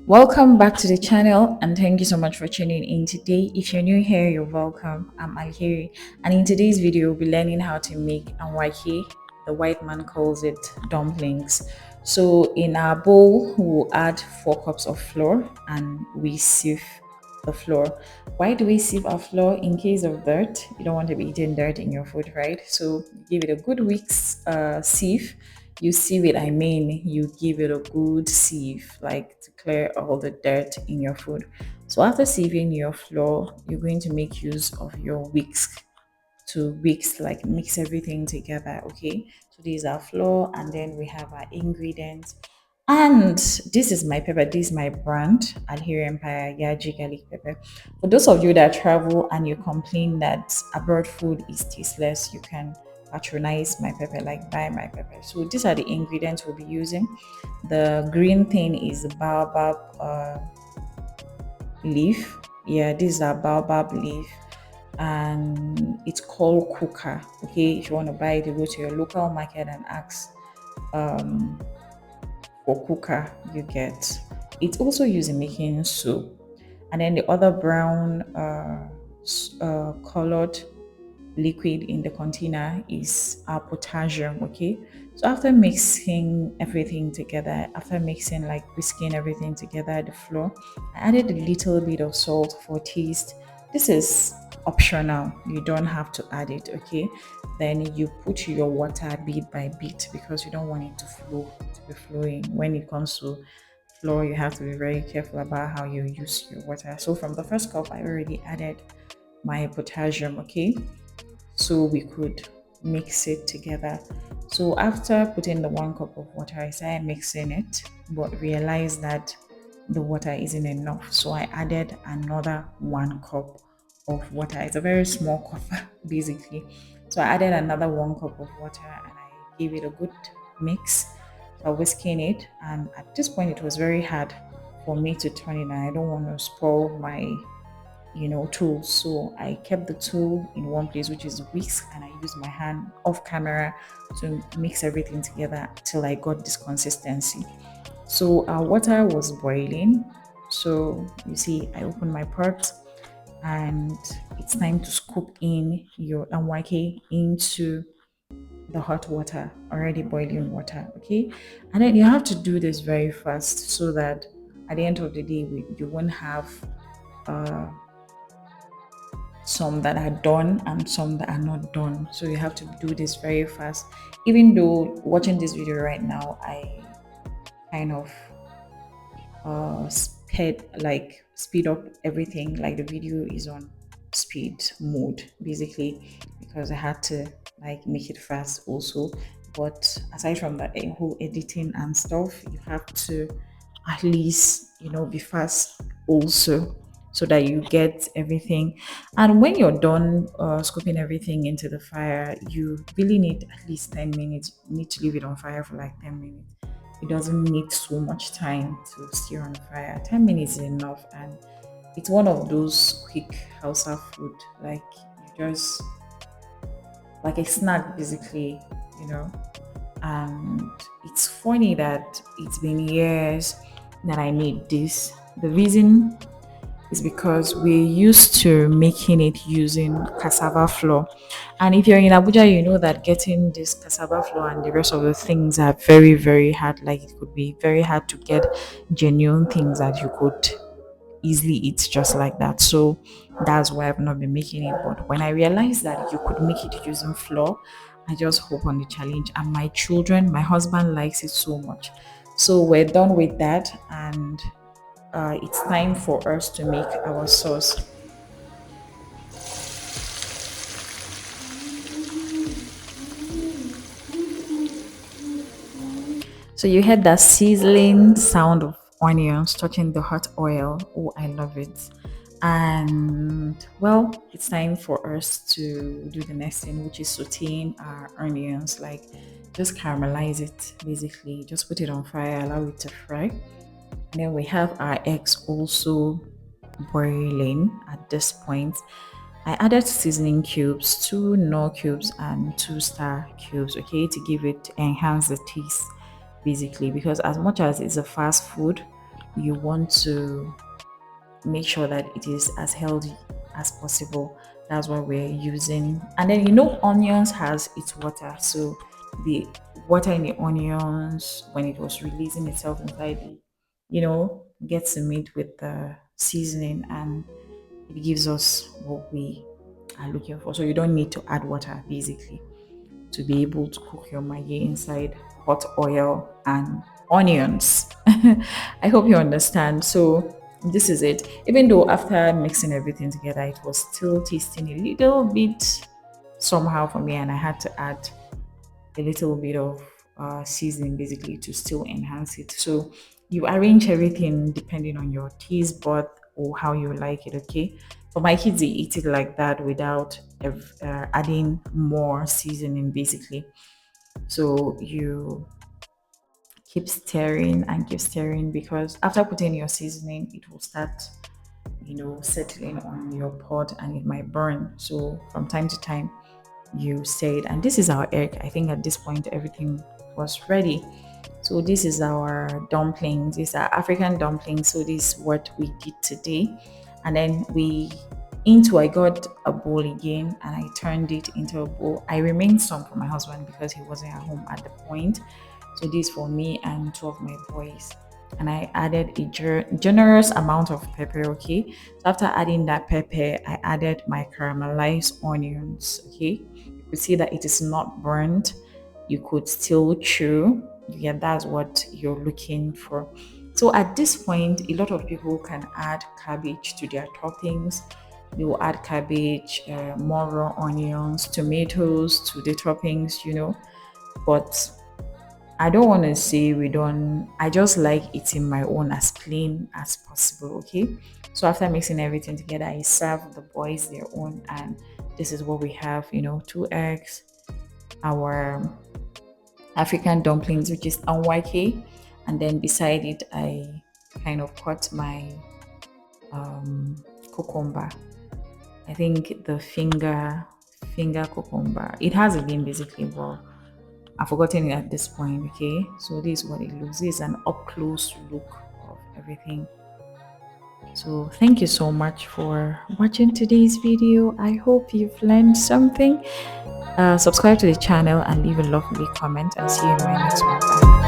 Welcome back to the channel and thank you so much for tuning in today. If you're new here, you're welcome. I'm Alheri, and in today's video, we'll be learning how to make Danwake. The white man calls it dumplings. So in our bowl, we'll add 4 cups of flour and we sieve the flour. Why do we sieve our flour? In case of dirt, you don't want to be eating dirt in your food, right? So give it a good sieve. You sieve it, I mean, you give it a good sieve, like to clear all the dirt in your food. So after sieving your flour, you're going to make use of your whisk to whisk, like mix everything together. Okay, so these are flour, and then we have our ingredients. And this is my pepper. This is my brand, Alheri Empire Yaji garlic pepper. For those of you that travel and you complain that abroad food is tasteless, you can patronize my pepper, like buy my pepper. So these are the ingredients we'll be using. The green thing is baobab leaf. Yeah, this is a baobab leaf, and it's called kuka. Okay, if you want to buy it, you go to your local market and ask um for kuka. You get it's also used in making soup. And then the other brown colored liquid in the container is our potassium. Okay, so after mixing everything together, after mixing, like whisking everything together, the flour, I added a little bit of salt for taste. This is optional, you don't have to add it. Okay, then you put your water bit by bit because you don't want it to be flowing. When it comes to flour, you have to be very careful about how you use your water. So from the first cup, I already added my potassium. Okay, so we could mix it together. So after putting the 1 cup of water, I started mixing it, but realized that the water isn't enough. So I added another 1 cup of water. It's a very small cup, basically. So I added another 1 cup of water and I gave it a good mix. So I was whisking it, and at this point, it was very hard for me to turn it. And I don't want to spoil my tools. So I kept the tool in one place, which is the whisk, and I used my hand off camera to mix everything together till I got this consistency. So our water was boiling. So you see, I opened my pot and it's time to scoop in your anwake into the hot water, already boiling water. Okay, and then you have to do this very fast so that at the end of the day, you won't have uh, some that are done and some that are not done. So you have to do this very fast. Even though watching this video right now, I kind of speed up everything. Like the video is on speed mode basically because I had to like make it fast also. But aside from that, whole editing and stuff, you have to at least be fast also, so that you get everything. And when you're done scooping everything into the fire, you really need at least 10 minutes. You need to leave it on fire for like 10 minutes. It doesn't need so much time to stir on the fire. 10 minutes is enough, and it's one of those quick Hausa food. Like you just like a snack basically, you know. And it's funny that it's been years that I made this. The reason is because we're used to making it using cassava flour. And if you're in Abuja, you know that getting this cassava flour and the rest of the things are very, very hard. Like it could be very hard to get genuine things that you could easily eat just like that. So that's why I've not been making it. But when I realized that you could make it using flour, I just hope on the challenge. And my children, my husband likes it so much. So we're done with that, and it's time for us to make our sauce. So you heard that sizzling sound of onions touching the hot oil. Oh, I love it. And well, it's time for us to do the next thing, which is sauteing our onions. Like just caramelize it basically. Just put it on fire, allow it to fry. And then we have our eggs also boiling at this point. I added seasoning cubes, 2 Knorr cubes and 2 star cubes, okay, to give it enhance the taste basically. Because as much as it's a fast food, you want to make sure that it is as healthy as possible. That's what we're using. And then onions has its water. So the water in the onions, when it was releasing itself inside the, gets to meet with the seasoning, and it gives us what we are looking for. So you don't need to add water basically to be able to cook your maggi inside hot oil and onions. I hope you understand. So this is it. Even though after mixing everything together, it was still tasting a little bit somehow for me, and I had to add a little bit of seasoning basically to still enhance it. So you arrange everything depending on your taste bud or how you like it. Okay. For my kids, they eat it like that without adding more seasoning basically. So you keep stirring and keep stirring, because after putting your seasoning, it will start settling on your pot and it might burn. So from time to time, you said, and this is our egg. I think at this point everything was ready. So this is our dumplings. These are African dumplings. So this is what we did today. And then I got a bowl again and I turned it into a bowl. I remained some for my husband because he wasn't at home at the point. So this for me and two of my boys. And I added a generous amount of pepper. Okay. So after adding that pepper, I added my caramelized onions. Okay. You could see that it is not burnt. You could still chew. Yeah, that's what you're looking for. So at this point, a lot of people can add cabbage to their toppings. They will add cabbage, more raw onions, tomatoes to the toppings, But I don't want to say we don't. I just like eating my own as plain as possible. Okay. So after mixing everything together, I serve the boys their own, and this is what we have. Two eggs, our African dumplings, which is Danwake, and then beside it, I kind of cut my cucumber. I think the finger cucumber. It has a name basically, but I've forgotten it at this point. Okay, so this is what it looks. This is an up close look of everything. So thank you so much for watching today's video. I hope you've learned something. Subscribe to the channel and leave a lovely comment, and see you in my next one. Bye.